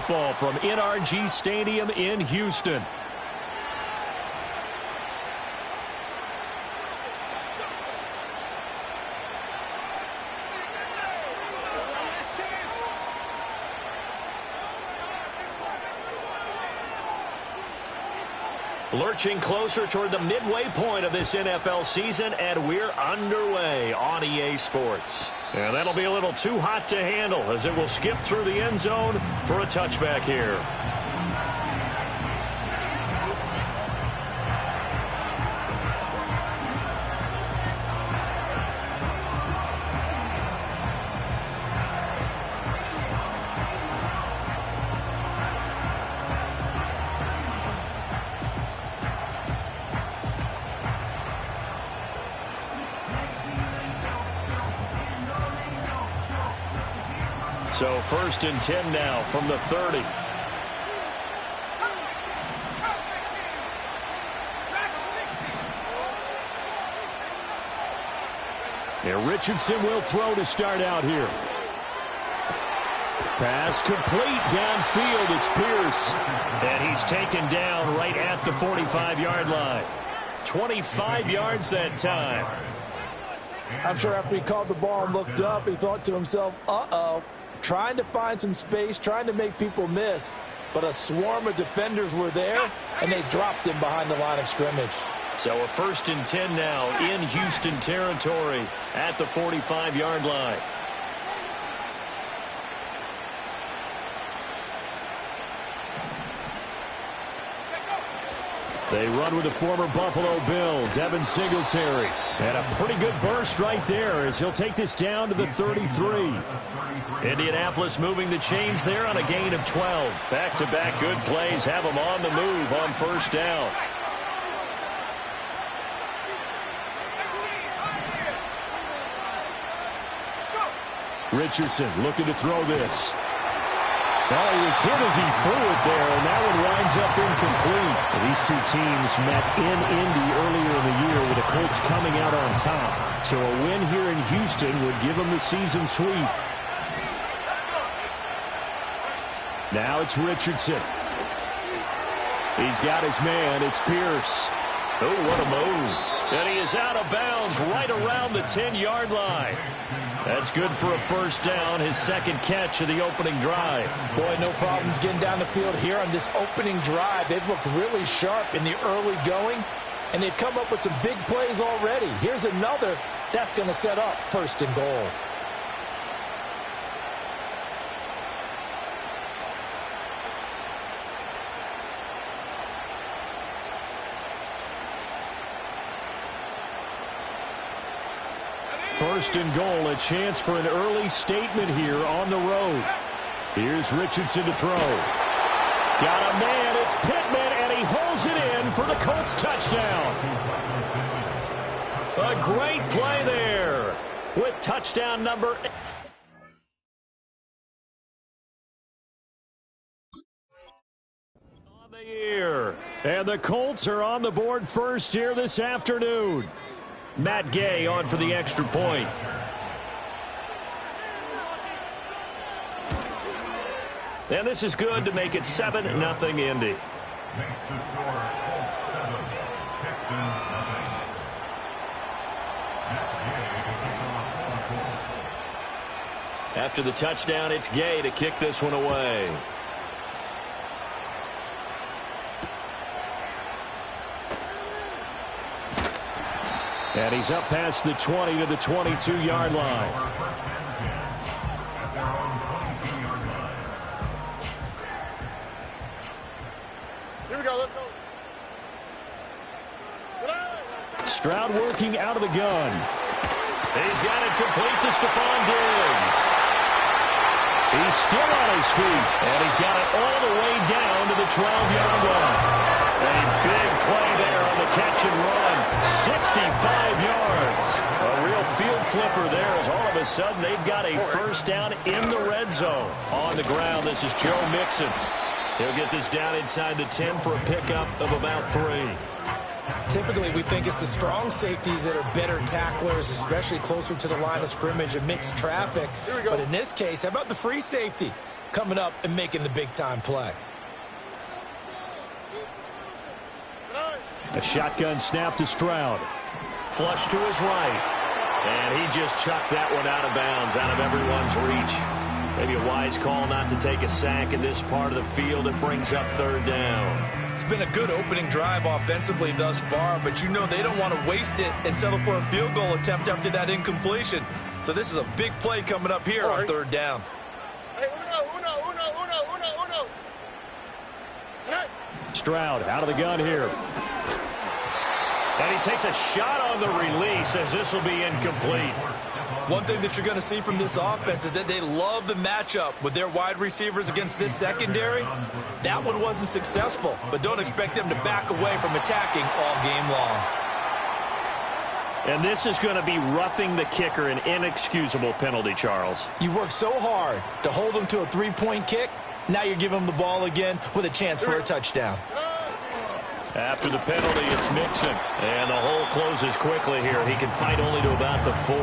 football from NRG Stadium in Houston. Lurching closer toward the midway point of this NFL season, and we're underway on EA Sports. And that'll be a little too hot to handle as it will skip through the end zone for a touchback here. So 1st and 10 now from the 30. And Richardson will throw to start out here. Pass complete downfield. It's Pierce. And he's taken down right at the 45-yard line. 25 yards that time. I'm sure after he called the ball and looked up, he thought to himself, uh-oh. Trying to find some space, trying to make people miss. But a swarm of defenders were there, and they dropped him behind the line of scrimmage. So a 1st and 10 now in Houston territory at the 45-yard line. They run with the former Buffalo Bill, Devin Singletary. And a pretty good burst right there as he'll take this down to the 33. Indianapolis moving the chains there on a gain of 12. Back-to-back good plays have them on the move on 1st down. Richardson looking to throw this. Well, he was hit as he threw it there, and that one winds up incomplete. These two teams met in Indy earlier in the year with the Colts coming out on top. So a win here in Houston would give them the season sweep. Now it's Richardson. He's got his man. It's Pierce. Oh, what a move. And he is out of bounds right around the 10-yard line. That's good for a 1st down, his 2nd catch of the opening drive. Boy, no problems getting down the field here on this opening drive. They've looked really sharp in the early going, and they've come up with some big plays already. Here's another that's going to set up 1st and goal. First and goal, a chance for an early statement here on the road. Here's Richardson to throw. Got a man, it's Pittman, and he holds it in for the Colts touchdown. A great play there with touchdown number 8. On the year. And the Colts are on the board first here this afternoon. Matt Gay on for the extra point. And this is good to make it 7-0 Indy. After the touchdown, it's Gay to kick this one away. And he's up past the 20 to the 22-yard line. Here we go, let's go. Stroud working out of the gun. He's got it complete to Stephon Diggs. He's still on his feet. And he's got it all the way down to the 12-yard line. A big play there on the catch and run. 65 yards. A real field flipper there as all of a sudden they've got a 1st down in the red zone. On the ground, this is Joe Mixon. He'll get this down inside the 10 for a pickup of about 3. Typically, we think it's the strong safeties that are better tacklers, especially closer to the line of scrimmage amidst traffic. But in this case, how about the free safety? coming up and making the big-time play. A shotgun snap to Stroud. Flush to his right. And he just chucked that one out of bounds, out of everyone's reach. Maybe a wise call not to take a sack in this part of the field. It brings up third down. It's been a good opening drive offensively thus far, but you know they don't want to waste it and settle for a field goal attempt after that incompletion. So this is a big play coming up here on third down. Stroud out of the gun here. And he takes a shot on the release as this will be incomplete. One thing that you're going to see from this offense is that they love the matchup with their wide receivers against this secondary. That one wasn't successful, but don't expect them to back away from attacking all game long. And this is going to be roughing the kicker, an inexcusable penalty, Charles. You've worked so hard to hold them to a three-point kick. Now you're giving them the ball again with a chance for a touchdown. After the penalty, it's Mixon. And the hole closes quickly here. He can fight only to about the 4.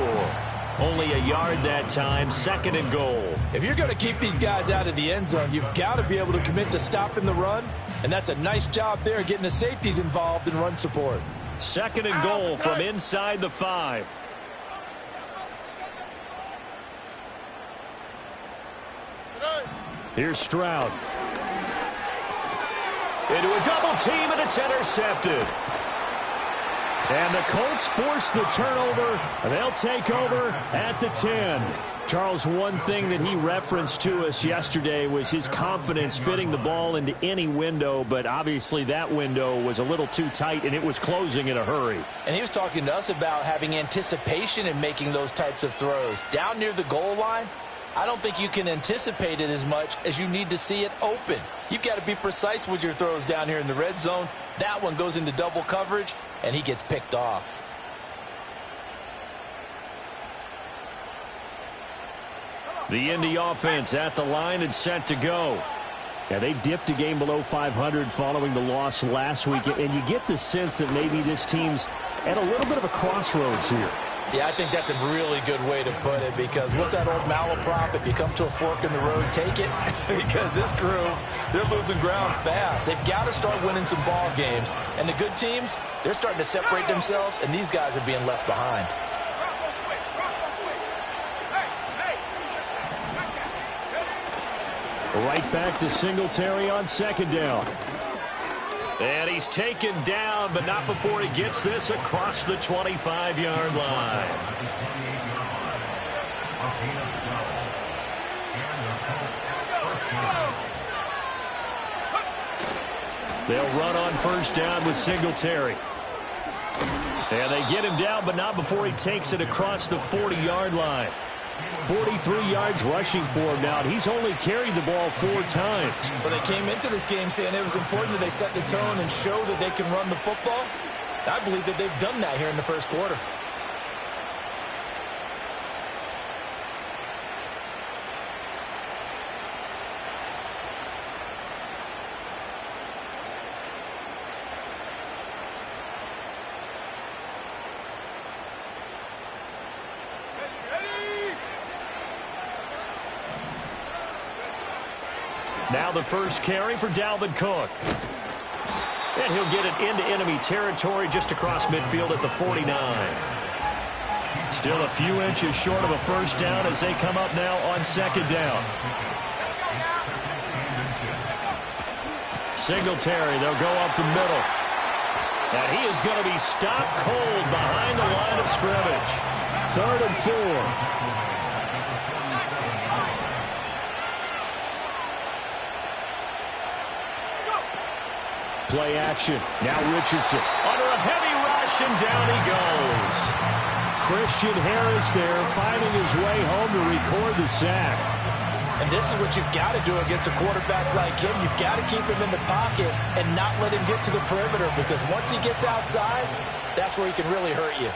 Only a yard that time, 2nd and goal. If you're going to keep these guys out of the end zone, you've got to be able to commit to stopping the run. And that's a nice job there, getting the safeties involved in run support. 2nd and goal from inside the 5. Here's Stroud. Into a double team, and it's intercepted. And the Colts force the turnover, and they'll take over at the 10. Charles, one thing that he referenced to us yesterday was his confidence fitting the ball into any window, but obviously that window was a little too tight, and it was closing in a hurry. And he was talking to us about having anticipation in making those types of throws. Down near the goal line, I don't think you can anticipate it as much as you need to see it open. You've got to be precise with your throws down here in the red zone. That one goes into double coverage, and he gets picked off. The Indy offense at the line and set to go. Yeah, they dipped a game below 500 following the loss last week, and you get the sense that maybe this team's at a little bit of a crossroads here. Yeah, I think that's a really good way to put it, because what's that old malaprop? If you come to a fork in the road, take it. Because this crew, they're losing ground fast. They've got to start winning some ball games. And the good teams, they're starting to separate themselves, and these guys are being left behind. Right back to Singletary on 2nd down. And he's taken down, but not before he gets this across the 25-yard line. They'll run on 1st down with Singletary. And they get him down, but not before he takes it across the 40-yard line. 43 yards rushing for him now. He's only carried the ball 4 times. Well, they came into this game saying it was important that they set the tone and show that they can run the football. I believe that they've done that here in the first quarter. Now the first carry for Dalvin Cook. And he'll get it into enemy territory just across midfield at the 49. Still a few inches short of a 1st down as they come up now on 2nd down. Singletary, they'll go up the middle. And he is going to be stopped cold behind the line of scrimmage. 3rd and 4. Play action. Now Richardson under a heavy rush, and down he goes. Christian Harris there finding his way home to record the sack. And this is what you've got to do against a quarterback like him. You've got to keep him in the pocket and not let him get to the perimeter, because once he gets outside, that's where he can really hurt you.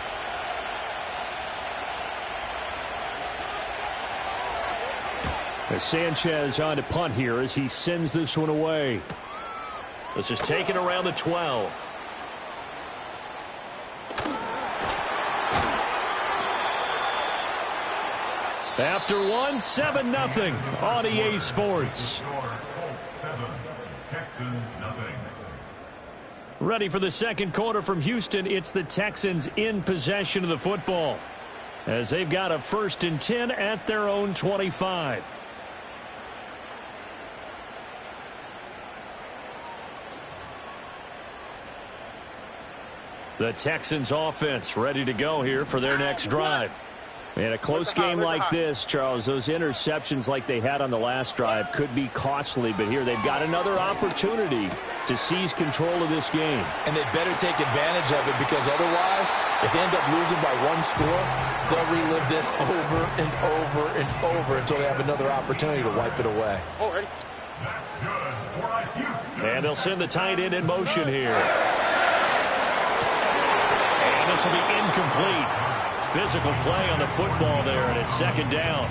As Sanchez on to punt here as he sends this one away. This is taken around the 12. After one, 7-0 on EA Sports. Ready for the second quarter from Houston. It's the Texans in possession of the football, as they've got a 1st and 10 at their own 25. The Texans offense ready to go here for their next drive. In a close game like this, Charles, those interceptions like they had on the last drive could be costly, but here they've got another opportunity to seize control of this game. And they better take advantage of it, because otherwise, if they end up losing by one score, they'll relive this over and over and over until they have another opportunity to wipe it away. Already. And they'll send the tight end in motion here. And this will be incomplete. Physical play on the football there, and it's 2nd down.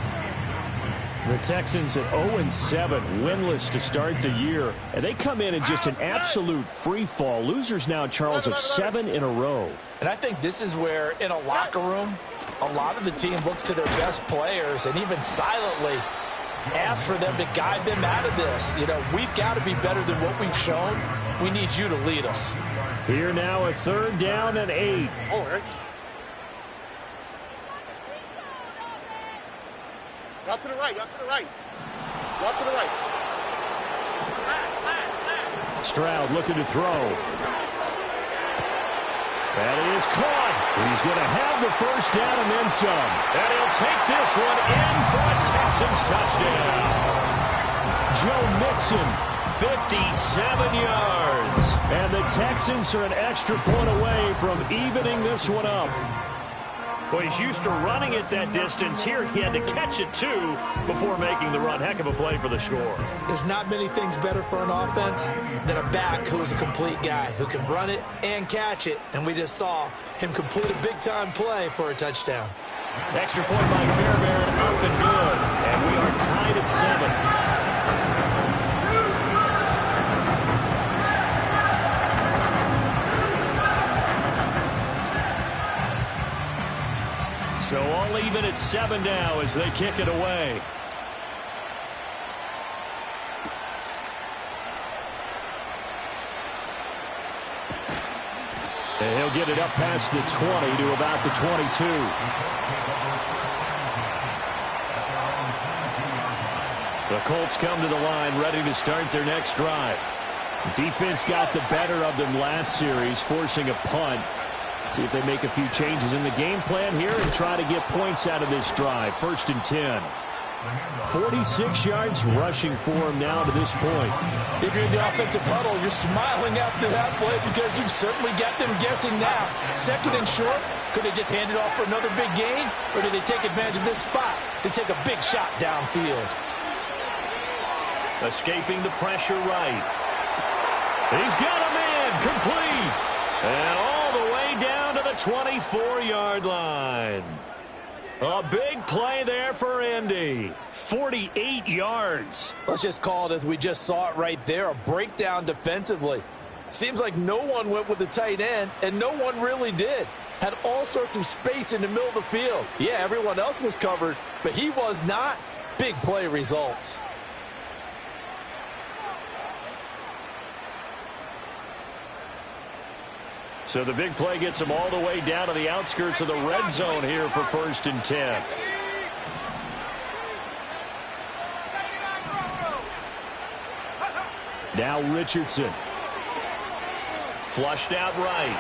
The Texans at 0-7, winless to start the year. And they come in just an absolute free fall. Losers now, Charles, of 7 in a row. And I think this is where, in a locker room, a lot of the team looks to their best players and even silently asks for them to guide them out of this. You know, we've got to be better than what we've shown. We need you to lead us. Here now, a 3rd down and 8. Already. Out to the right, out to the right. Out to the right. Stroud looking to throw. That is caught. He's going to have the 1st down and then some. And he'll take this one in for a Texans touchdown. Joe Mixon, 57 yards. And the Texans are an extra point away from evening this one up. Well, he's used to running it that distance. Here he had to catch it, too, before making the run. Heck of a play for the score. There's not many things better for an offense than a back who is a complete guy, who can run it and catch it. And we just saw him complete a big-time play for a touchdown. Extra point by Fairbairn, up and good. And we are tied at 7. So all even at 7 now as they kick it away. And he'll get it up past the 20 to about the 22. The Colts come to the line ready to start their next drive. Defense got the better of them last series, forcing a punt. See if they make a few changes in the game plan here and try to get points out of this drive. 1st and 10. 46 yards rushing for him now to this point. If you're in the offensive huddle, you're smiling after that play because you've certainly got them guessing now. 2nd and short, could they just hand it off for another big gain? Or do they take advantage of this spot to take a big shot downfield? Escaping the pressure right. He's got him in, complete. And all the way down to the 24-yard line. A big play there for Indy. 48 yards. Let's just call it as we just saw it right there, a breakdown defensively. Seems like no one went with the tight end, and no one really did. Had all sorts of space in the middle of the field. Yeah, everyone else was covered, but he was not. Big play results. So the big play gets him all the way down to the outskirts of the red zone here for 1st and 10. Now Richardson. Flushed out right.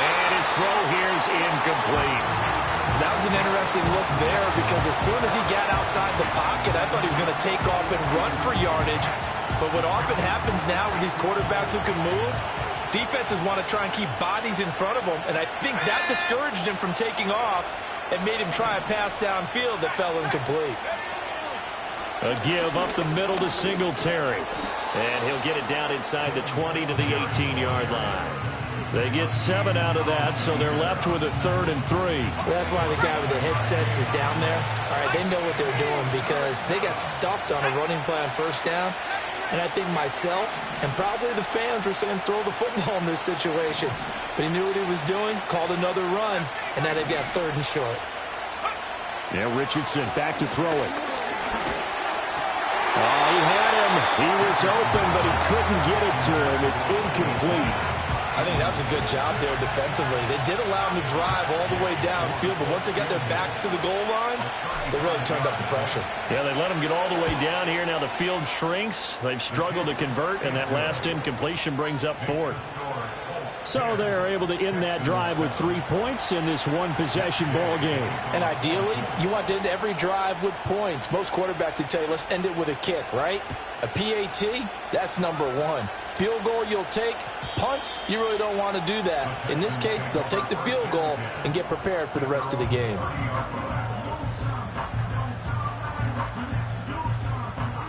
And his throw here is incomplete. That was an interesting look there because as soon as he got outside the pocket, I thought he was going to take off and run for yardage. But what often happens now with these quarterbacks who can move, defenses want to try and keep bodies in front of them, and I think that discouraged him from taking off and made him try a pass downfield that fell incomplete. A give up the middle to Singletary. And he'll get it down inside the 20 to the 18-yard line. They get 7 out of that, so they're left with a 3rd and 3. Well, that's why the guy with the headsets is down there. All right, they know what they're doing because they got stuffed on a running play on 1st down. And I think myself and probably the fans were saying throw the football in this situation. But he knew what he was doing, called another run, and now they've got 3rd and short. Yeah, Richardson back to throw it. Oh, he had him. He was open, but he couldn't get it to him. It's incomplete. I think that was a good job there defensively. They did allow him to drive all the way downfield, but once they got their backs to the goal line, they really turned up the pressure. Yeah, they let him get all the way down here. Now the field shrinks. They've struggled to convert, and that last incompletion brings up 4th. So they're able to end that drive with 3 points in this one-possession ball game. And ideally, you want to end every drive with points. Most quarterbacks would tell you, let's end it with a kick, right? A PAT, that's number 1. Field goal you'll take. Punts, you really don't want to do that. In this case, they'll take the field goal and get prepared for the rest of the game.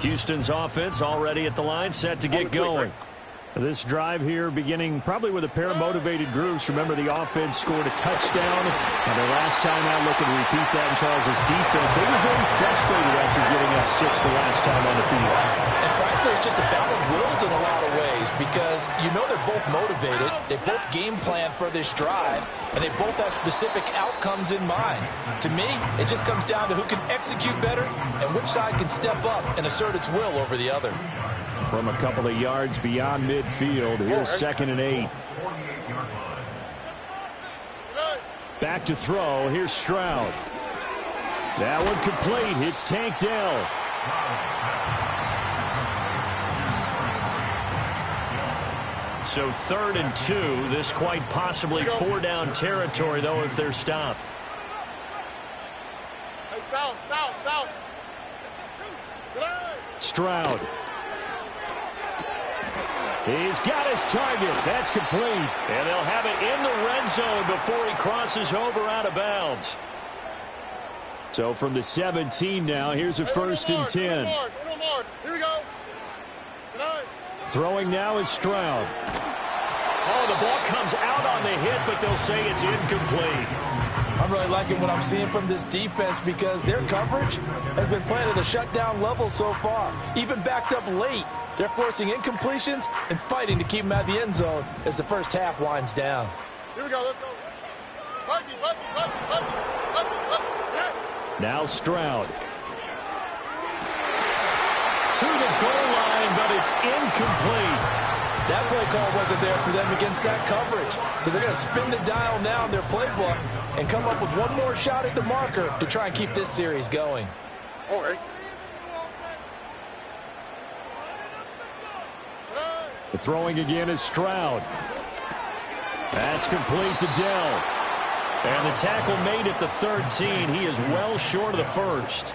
Houston's offense already at the line, set to get going. This drive here beginning probably with a pair of motivated groups. Remember, the offense scored a touchdown. And their last time out, looking to repeat that in Charles' defense. They were very frustrated after giving up 6 the last time on the field. And frankly, it's just a battle of wills in a lot of ways because you know they're both motivated. They both game plan for this drive, and they both have specific outcomes in mind. To me, it just comes down to who can execute better and which side can step up and assert its will over the other. From a couple of yards beyond midfield, here's 2nd and 8. Back to throw. Here's Stroud. That one complete. It's Tank Dell. So 3rd and 2. This quite possibly 4-down territory, though, if they're stopped. Hey, south. Stroud. He's got his target. That's complete. And they'll have it in the red zone before he crosses over out of bounds. So from the 17 now, here's a 1st and 10. Here we go. Throwing now is Stroud. Oh, the ball comes out on the hit, but they'll say it's incomplete. I'm really liking what I'm seeing from this defense because their coverage has been playing at a shutdown level so far. Even backed up late, they're forcing incompletions and fighting to keep them out of the end zone as the first half winds down. Here we go, let's go. Now Stroud. To the goal line, but it's incomplete. That play call wasn't there for them against that coverage. So they're going to spin the dial now in their playbook and come up with one more shot at the marker to try and keep this series going. All right. The throwing again is Stroud. That's complete to Dell. And the tackle made at the 13. He is well short of the first.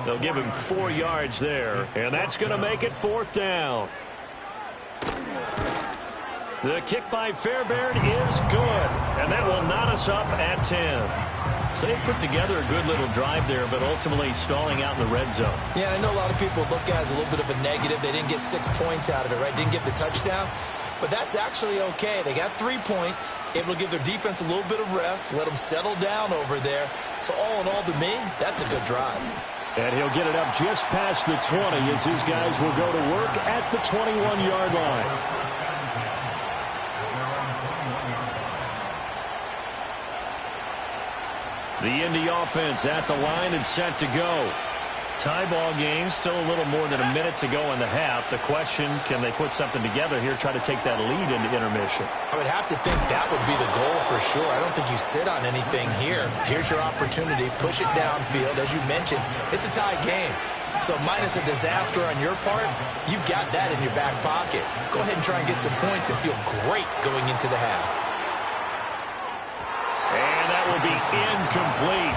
They'll give him 4 yards there. And that's going to make it 4th down. The kick by Fairbairn is good. And that will knot us up at 10. So they put together a good little drive there, but ultimately stalling out in the red zone. Yeah, I know a lot of people look at it as a little bit of a negative. They didn't get 6 points out of it, right? Didn't get the touchdown. But that's actually okay. They got 3 points, able to give their defense a little bit of rest, let them settle down over there. So all in all, to me, that's a good drive. And he'll get it up just past the 20 as his guys will go to work at the 21-yard line. The Indy offense at the line and set to go. Tie ball game, still a little more than a minute to go in the half. The question, can they put something together here, try to take that lead into intermission? I would have to think that would be the goal for sure. I don't think you sit on anything here. Here's your opportunity. Push it downfield. As you mentioned, it's a tie game. So minus a disaster on your part, you've got that in your back pocket. Go ahead and try and get some points and feel great going into the half. And that will be incomplete.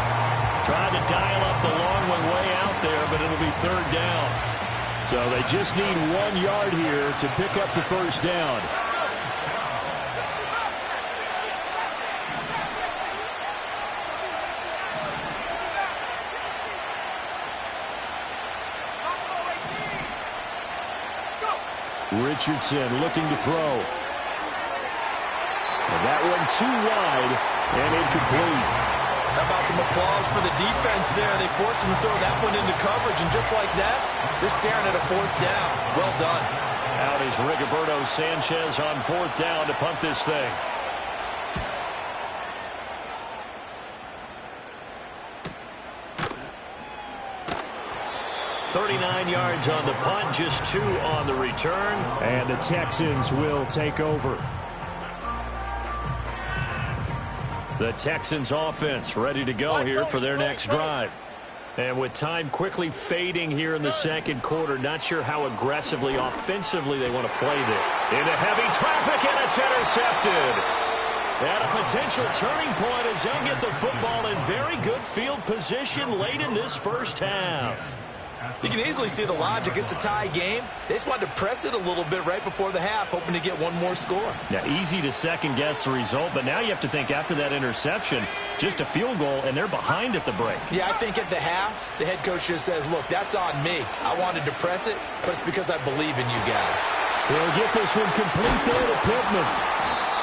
Tried to dial up the long one way out there, but it'll be 3rd down. So they just need 1 yard here to pick up the 1st down. Richardson looking to throw. And that one too wide and incomplete. How about some applause for the defense there? They forced him to throw that one into coverage, and just like that, they're staring at a 4th down. Well done. Out is Rigoberto Sanchez on 4th down to punt this thing. .39 yards on the punt, just 2 on the return. And the Texans will take over. The Texans offense ready to go here for their next drive. And with time quickly fading here in the second quarter, not sure how aggressively, offensively they want to play there. Into heavy traffic, and it's intercepted. And a potential turning point as they'll get the football in very good field position late in this first half. You can easily see the logic. It's a tie game. They just wanted to press it a little bit right before the half, hoping to get one more score. Yeah, easy to second-guess the result, but now you have to think after that interception, just a field goal, and they're behind at the break. Yeah, I think at the half, the head coach just says, look, that's on me. I wanted to press it, but it's because I believe in you guys. He'll get this one complete there to Pittman.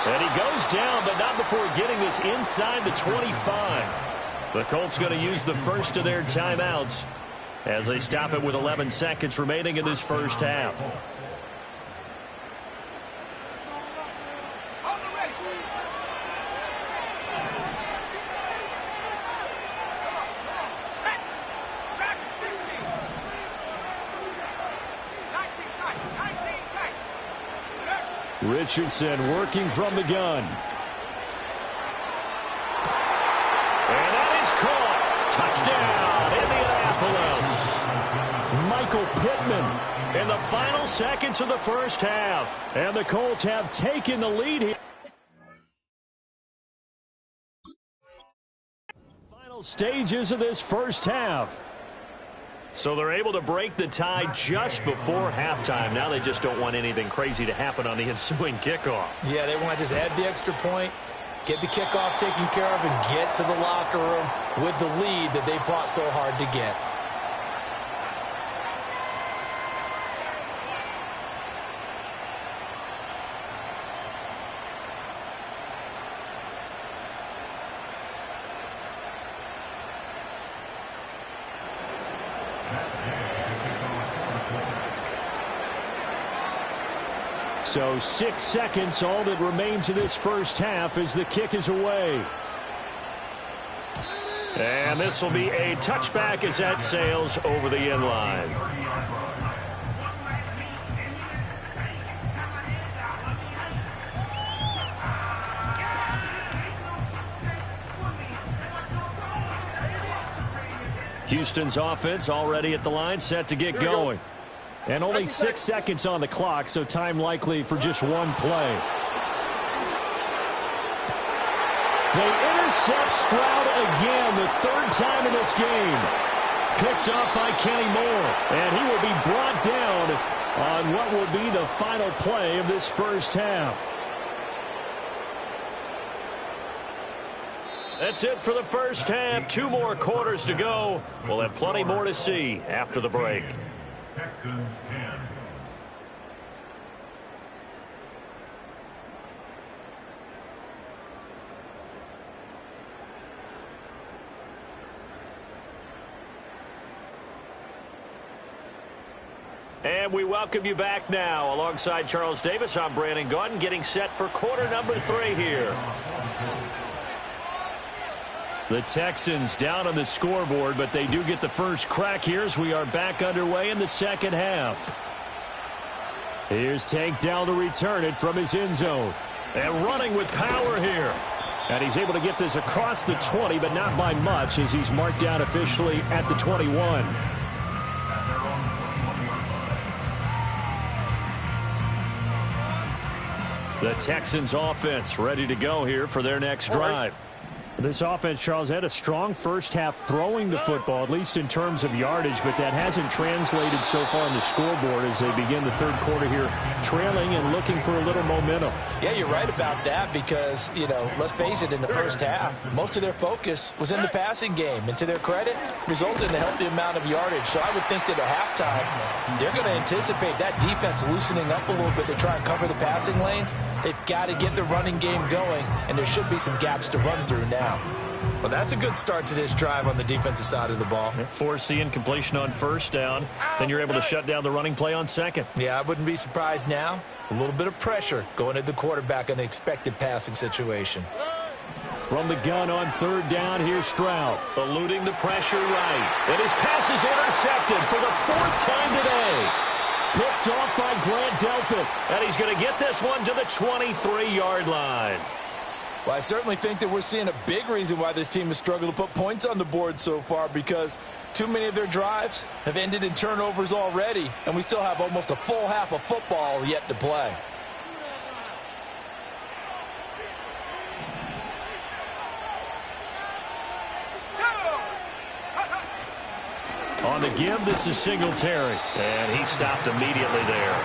And he goes down, but not before getting this inside the 25. The Colts going to use the first of their timeouts as they stop it with 11 seconds remaining in this first half. Richardson working from the gun. And that is caught. Touchdown, Indianapolis. Michael Pittman In the final seconds of the first half. And the Colts have taken the lead here. Final stages of this first half. So they're able to break the tie just before halftime. Now they just don't want anything crazy to happen on the ensuing kickoff. Yeah, they want to just add the extra point, get the kickoff taken care of, and get to the locker room with the lead that they fought so hard to get. So 6 seconds, all that remains of this first half as the kick is away. And this will be a touchback as that sails over the end line. Houston's offense already at the line, set to get going. And only 6 seconds on the clock, so time likely for just one play. They intercept Stroud again, the 3rd time in this game. Picked up by Kenny Moore, and he will be brought down on what will be the final play of this first half. That's it for the first half. 2 more quarters to go. We'll have plenty more to see after the break. Texans 10. And we welcome you back now. Alongside Charles Davis, I'm Brandon Gaudin, getting set for quarter number 3 here. The Texans down on the scoreboard, but they do get the first crack here as we are back underway in the second half. Here's Tank Dell to return it from his end zone. And running with power here. And he's able to get this across the 20, but not by much as he's marked down officially at the 21. The Texans offense ready to go here for their next drive. This offense, Charles, had a strong first half throwing the football, at least in terms of yardage, but that hasn't translated so far on the scoreboard as they begin the third quarter here, trailing and looking for a little momentum. Yeah, you're right about that because, you know, let's face it, in the first half, most of their focus was in the passing game. And to their credit, resulted in a healthy amount of yardage. So I would think that at halftime, they're going to anticipate that defense loosening up a little bit to try and cover the passing lanes. They've got to get the running game going, and there should be some gaps to run through now. Well, that's a good start to this drive on the defensive side of the ball. Force the incompletion on first down. Then you're able to shut down the running play on second. Yeah, I wouldn't be surprised now. A little bit of pressure going at the quarterback in an expected passing situation. From the gun on third down, here's Stroud. Eluding the pressure right. And his pass is intercepted for the fourth time today. Picked off by Grant Delpit. And he's going to get this one to the 23-yard line. Well, I certainly think that we're seeing a big reason why this team has struggled to put points on the board so far, because too many of their drives have ended in turnovers already, and we still have almost a full half of football yet to play. On the give, this is Singletary. And he stopped immediately there.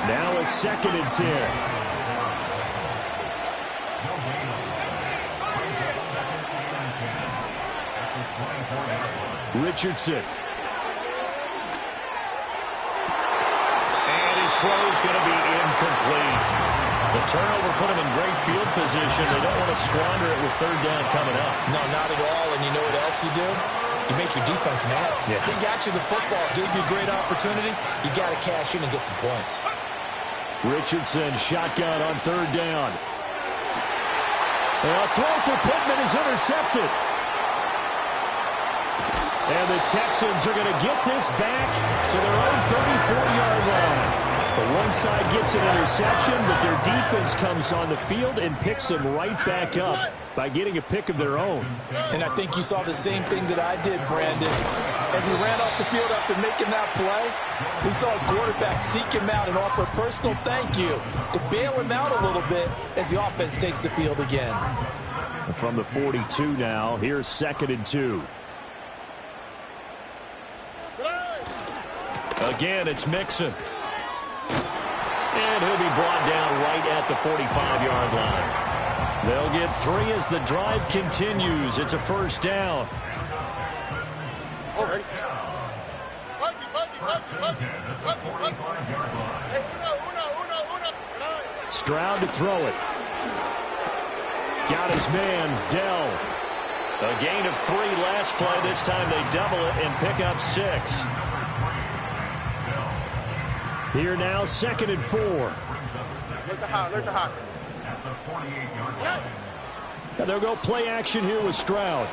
Now a 2nd and 10. Richardson. And his throw is going to be incomplete. The turnover put him in great field position. They don't want to squander it with third down coming up. No, not at all. And you know what else you do? You make your defense mad. Yeah. They got you the football, gave you a great opportunity. You got to cash in and get some points. Richardson, shotgun on third down. A throw for Pittman is intercepted. And the Texans are going to get this back to their own 34-yard line. But one side gets an interception, but their defense comes on the field and picks them right back up by getting a pick of their own. And I think you saw the same thing that I did, Brandon. As he ran off the field after making that play, we saw his quarterback seek him out and offer a personal thank you to bail him out a little bit as the offense takes the field again. And from the 42 now, here's 2nd and 2. Again, it's Mixon. And he'll be brought down right at the 45-yard line. They'll get 3 as the drive continues. It's a first down. Stroud to throw it. Got his man, Dell. A gain of 3 last play. This time they double it and pick up 6. Here now, 2nd and 4. Let the hot. And they'll go play action here with Stroud.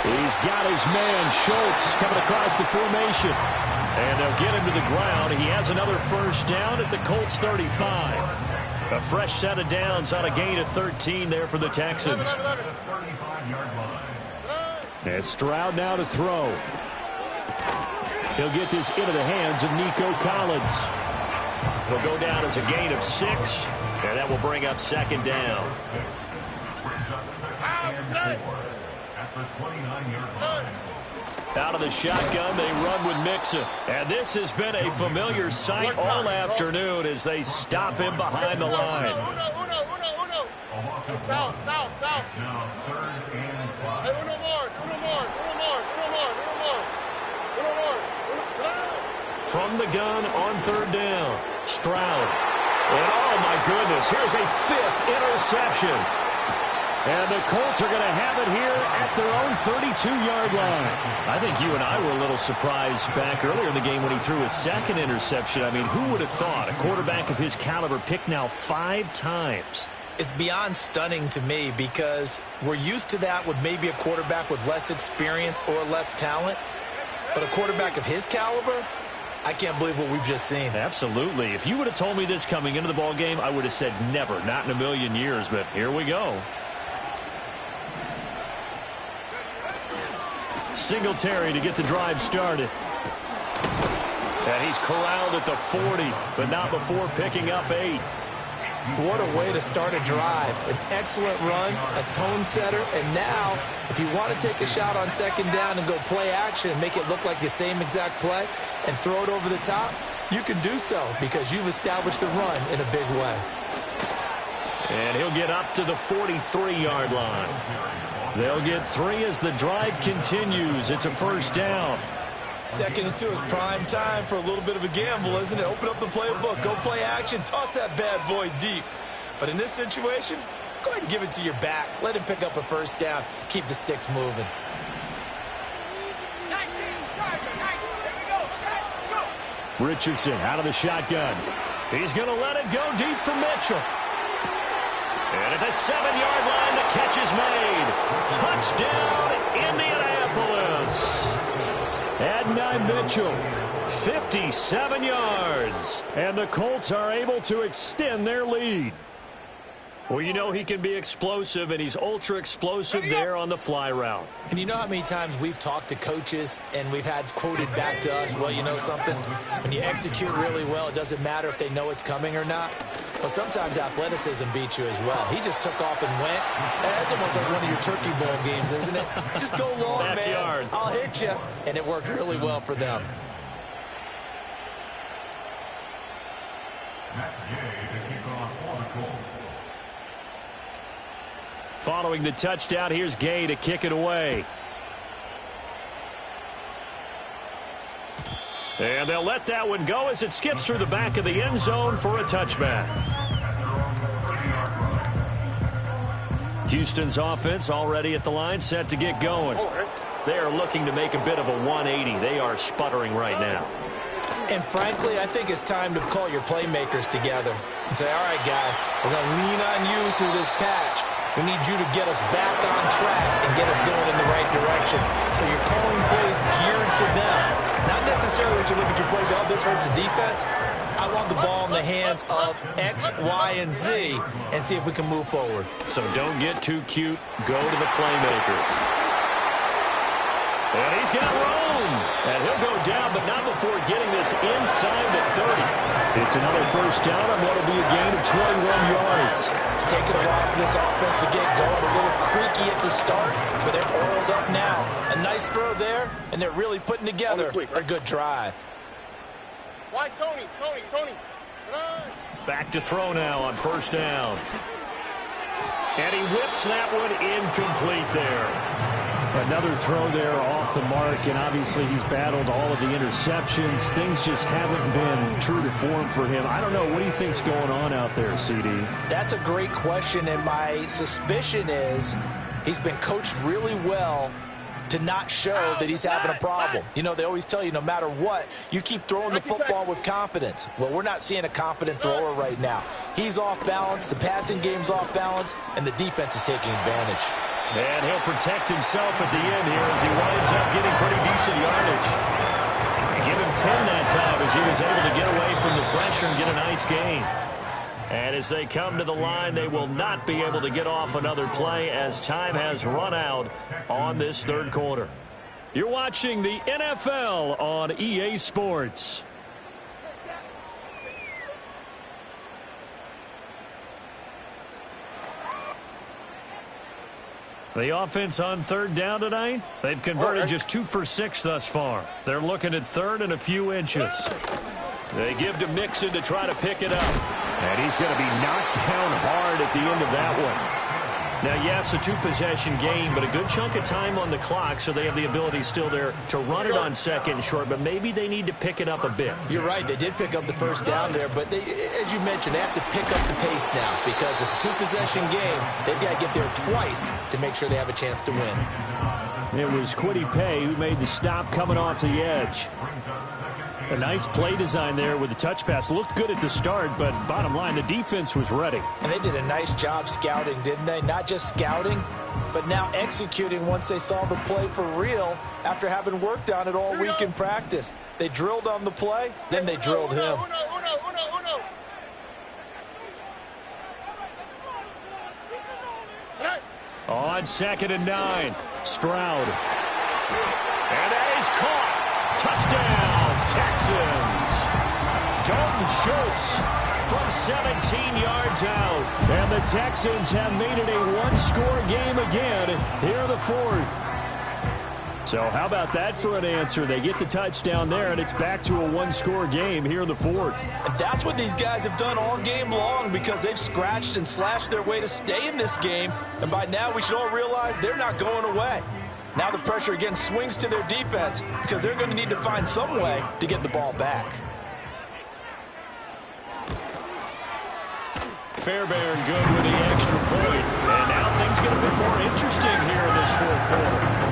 He's got his man, Schultz, coming across the formation. And they'll get him to the ground. He has another first down at the Colts 35. A fresh set of downs on a gain of 13 there for the Texans. And Stroud now to throw. He'll get this into the hands of Nico Collins. He'll go down as a gain of 6, and that will bring up 2nd down. Out of the shotgun, they run with Mixon. And this has been a familiar sight all afternoon as they stop him behind the line. From the gun on third down, Stroud. And oh my goodness, here's a 5th interception. And the Colts are going to have it here at their own 32-yard line. I think you and I were a little surprised back earlier in the game when he threw his 2nd interception. I mean, who would have thought a quarterback of his caliber picked now 5 times? It's beyond stunning to me because we're used to that with maybe a quarterback with less experience or less talent. But a quarterback of his caliber, I can't believe what we've just seen. Absolutely. If you would have told me this coming into the ball game, I would have said never, not in a million years. But here we go. Singletary to get the drive started. And he's corralled at the 40, but not before picking up 8. What a way to start a drive. An excellent run, a tone setter, and now, if you want to take a shot on 2nd down and go play action and make it look like the same exact play and throw it over the top, you can do so because you've established the run in a big way. And he'll get up to the 43-yard line. They'll get 3 as the drive continues. It's a first down. 2nd and 2 is prime time for a little bit of a gamble, isn't it? Open up the playbook, go play action, toss that bad boy deep. But in this situation, go ahead and give it to your back. Let him pick up a first down. Keep the sticks moving. Richardson out of the shotgun. He's going to let it go deep for Mitchell. And at the 7-yard line, the catch is made. Touchdown, Indianapolis. Adonai Mitchell, 57 yards. And the Colts are able to extend their lead. Well, you know he can be explosive, and he's ultra-explosive there on the fly route. And you know how many times we've talked to coaches and we've had quoted back to us, well, you know something? When you execute really well, it doesn't matter if they know it's coming or not. Well, sometimes athleticism beats you as well. He just took off and went. That's almost like one of your Turkey Bowl games, isn't it? Just go long, Backyard. man. I'll hit you. And it worked really well for them. Following the touchdown, here's Gay to kick it away. And they'll let that one go as it skips through the back of the end zone for a touchback. Houston's offense already at the line, set to get going. They are looking to make a bit of a 180. They are sputtering right now. And frankly, I think it's time to call your playmakers together and say, all right, guys, we're going to lean on you through this patch. We need you to get us back on track and get us going in the right direction. So you're calling plays geared to them. Not necessarily when you look at your plays, oh, this hurts the defense. I want the ball in the hands of X, Y, and Z and see if we can move forward. So don't get too cute. Go to the playmakers. And he's got room. And he'll go down, but not before getting this inside the 30. It's another first down on what will be a gain of 21 yards. It's taken a while for this offense to get going. A little creaky at the start, but they're oiled up now. A nice throw there, and they're really putting together a good drive. Why, Tony? Back to throw now on first down. And he whips that one incomplete there. Another throw there off the mark, and obviously he's battled all of the interceptions. Things just haven't been true to form for him. I don't know. What do you think's going on out there, CD? That's a great question, and my suspicion is he's been coached really well to not show that he's having a problem. You know, they always tell you no matter what, you keep throwing the football with confidence. Well, we're not seeing a confident thrower right now. He's off balance, the passing game's off balance, and the defense is taking advantage. And he'll protect himself at the end here as he winds up getting pretty decent yardage. Give him 10 that time as he was able to get away from the pressure and get a nice gain. And as they come to the line, they will not be able to get off another play as time has run out on this third quarter. You're watching the NFL on EA Sports. The offense on third down tonight, they've converted just 2 for 6 thus far. They're looking at third and a few inches. They give to Mixon to try to pick it up. And he's going to be knocked down hard at the end of that one. Now, yes, a 2-possession game, but a good chunk of time on the clock, so they have the ability still there to run it on second and short, but maybe they need to pick it up a bit. You're right. They did pick up the first down there, but they, as you mentioned, they have to pick up the pace now because it's a 2-possession game. They've got to get there twice to make sure they have a chance to win. It was Kwity Paye who made the stop coming off the edge. A nice play design there with the touch pass. Looked good at the start, but bottom line, the defense was ready. And they did a nice job scouting, didn't they? Not just scouting, but now executing once they saw the play for real after having worked on it all week in practice. They drilled on the play, then they drilled him. On 2nd and 9, Stroud. And that is caught. Touchdown, Texans. Dalton Schultz from 17 yards out. And the Texans have made it a one-score game again here in the fourth. So how about that for an answer? They get the touchdown there, and it's back to a one-score game here in the fourth. And that's what these guys have done all game long because they've scratched and slashed their way to stay in this game. And by now we should all realize they're not going away. Now the pressure again swings to their defense because they're going to need to find some way to get the ball back. Fairbairn good with the extra point. And now things get a bit more interesting here in this fourth quarter.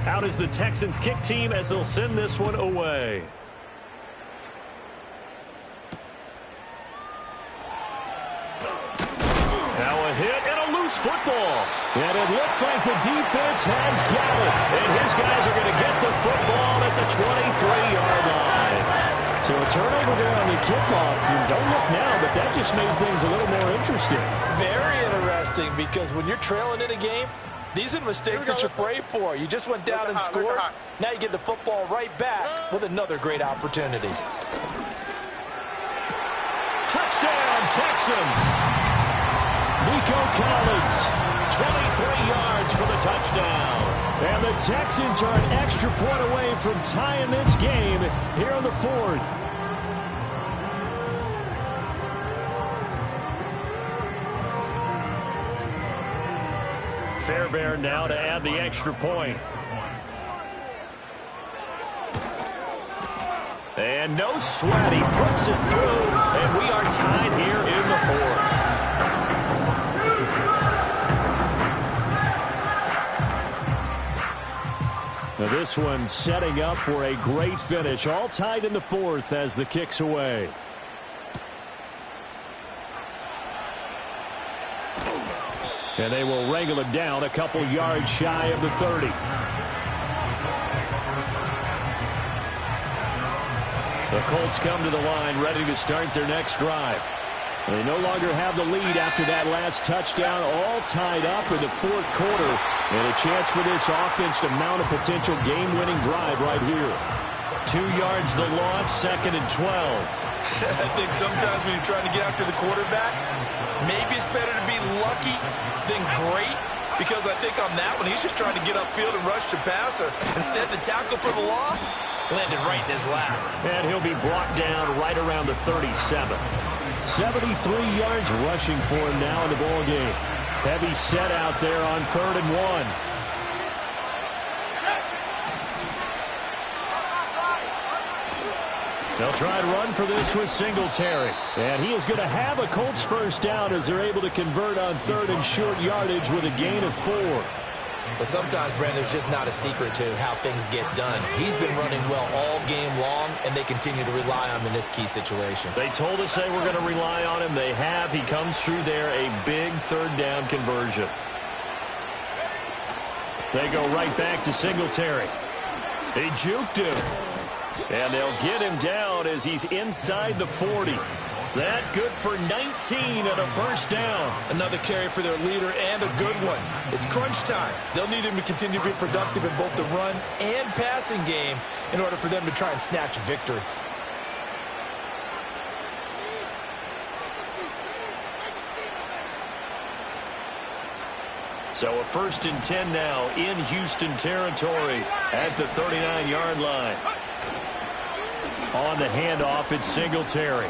Out is the Texans kick team as they'll send this one away. Now a hit and a loose football. And it looks like the defense has got it. And his guys are going to get the football at the 23-yard line. So a turnover there on the kickoff. And don't look now, but that just made things a little more interesting. Very interesting, because when you're trailing in a game, these are the mistakes that you pray for. You just went down and scored. Now you get the football right back with another great opportunity. Touchdown, Texans. Nico Collins, 23 yards for the touchdown. And the Texans are an extra point away from tying this game here in the fourth. Fairbairn now to add the extra point. And no sweat, he puts it through, and we are tied here in the fourth. Now this one setting up for a great finish, all tied in the fourth as the kick's away. And they will wrangle him down a couple yards shy of the 30. The Colts come to the line ready to start their next drive. They no longer have the lead after that last touchdown, all tied up in the fourth quarter. And a chance for this offense to mount a potential game-winning drive right here. 2 yards the loss, 2nd and 12. I think sometimes when you're trying to get after the quarterback, maybe it's better to be lucky than great, because I think on that one, he's just trying to get upfield and rush the passer. Instead, the tackle for the loss landed right in his lap. And he'll be brought down right around the 37. 73 yards rushing for him now in the ball game. Heavy set out there on 3rd and 1. They'll try to run for this with Singletary. And he is going to have a Colts first down as they're able to convert on 3rd and short yardage with a gain of 4. But sometimes, Brandon, there's just not a secret to how things get done. He's been running well all game long, and they continue to rely on him in this key situation. They told us they were going to rely on him. They have. He comes through there, a big 3rd down conversion. They go right back to Singletary. They juked him. And they'll get him down as he's inside the 40. That good for 19 and a first down. Another carry for their leader, and a good one. It's crunch time. They'll need him to continue to be productive in both the run and passing game in order for them to try and snatch a victory. So a 1st and 10 now in Houston territory at the 39-yard line. On the handoff, it's Singletary.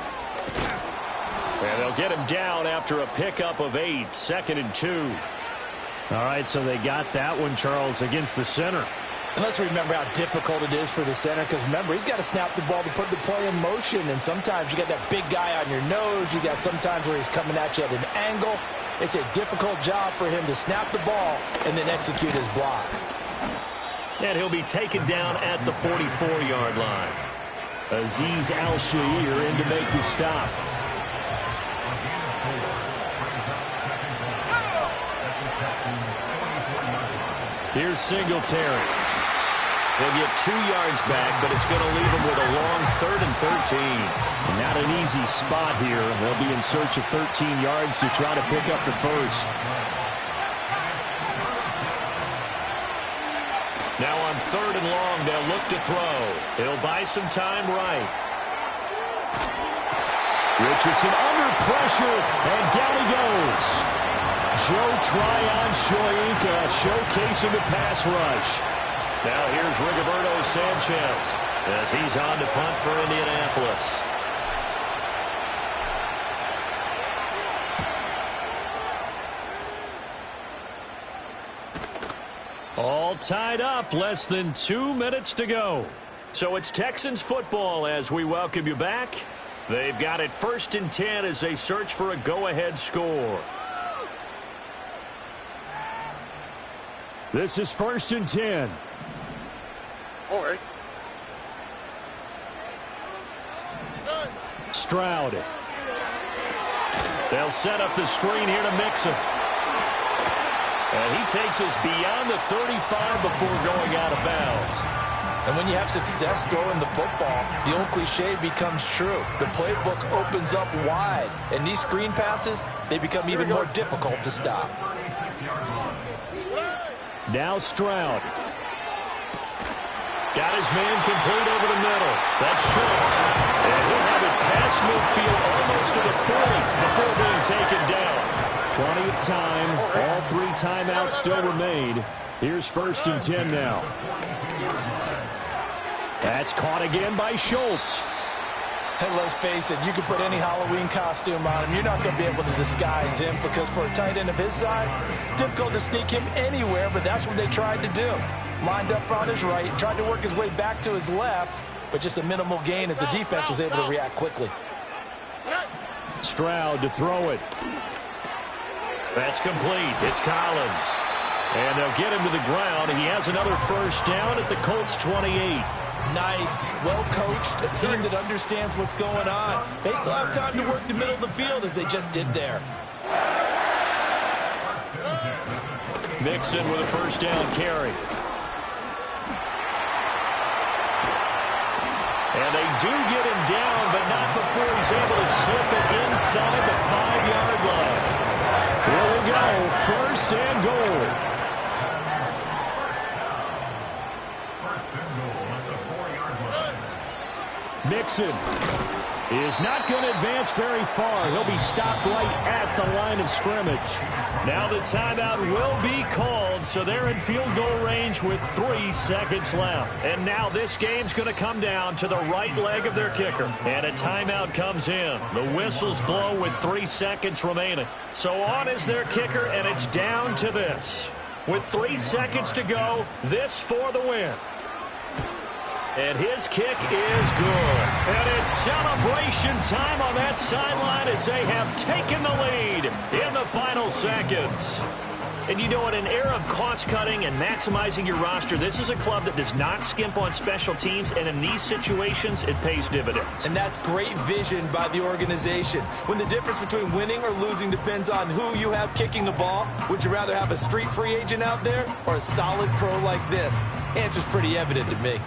And they'll get him down after a pickup of 8, 2nd and 2. All right, so they got that one, Charles, against the center. And let's remember how difficult it is for the center, because remember, he's got to snap the ball to put the play in motion, and sometimes you got that big guy on your nose. You got sometimes where he's coming at you at an angle. It's a difficult job for him to snap the ball and then execute his block. And he'll be taken down at the 44-yard line. Azeez Al-Shaair in to make the stop. Here's Singletary. He'll get 2 yards back, but it's going to leave him with a long 3rd and 13. Not an easy spot here. They'll be in search of 13 yards to try to pick up the first. Now on 3rd and long, they'll look to throw. He'll buy some time right. Richardson under pressure, and down he goes. Joe Tryon Shoyinka showcasing the pass rush. Now here's Rigoberto Sanchez as he's on to punt for Indianapolis. All tied up, less than 2 minutes to go. So it's Texans football as we welcome you back. They've got it 1st and 10 as they search for a go-ahead score. This is 1st and 10. All right. Stroud. They'll set up the screen here to Mixon. And he takes us beyond the 35 before going out of bounds. And when you have success throwing the football, the old cliche becomes true. The playbook opens up wide, and these screen passes, they become even more difficult to stop. Now Stroud. Got his man complete over the middle. That's Schultz. And he'll have it past midfield almost to the 40 before being taken down. Plenty of time. All 3 timeouts still remain. Here's 1st and 10 now. That's caught again by Schultz. And let's face it, you can put any Halloween costume on him. You're not going to be able to disguise him because for a tight end of his size, difficult to sneak him anywhere, but that's what they tried to do. Lined up on his right, tried to work his way back to his left, but just a minimal gain as the defense was able to react quickly. Stroud to throw it. That's complete. It's Collins. And they'll get him to the ground. He has another 1st down at the Colts 28. Nice, well-coached, a team that understands what's going on. They still have time to work the middle of the field as they just did there. Mixon with a 1st down carry. And they do get him down, but not before he's able to slip it inside the 5-yard line. Here we go, 1st and goal. Mixon is not going to advance very far. He'll be stopped right at the line of scrimmage. Now the timeout will be called, so they're in field goal range with 3 seconds left. And now this game's going to come down to the right leg of their kicker. And a timeout comes in. The whistles blow with 3 seconds remaining. So on is their kicker, and it's down to this. With 3 seconds to go, this for the win. And his kick is good. And it's celebration time on that sideline as they have taken the lead in the final seconds. And you know, in an era of cost-cutting and maximizing your roster, this is a club that does not skimp on special teams, and in these situations, it pays dividends. And that's great vision by the organization. When the difference between winning or losing depends on who you have kicking the ball, would you rather have a street free agent out there or a solid pro like this? Answer's pretty evident to me.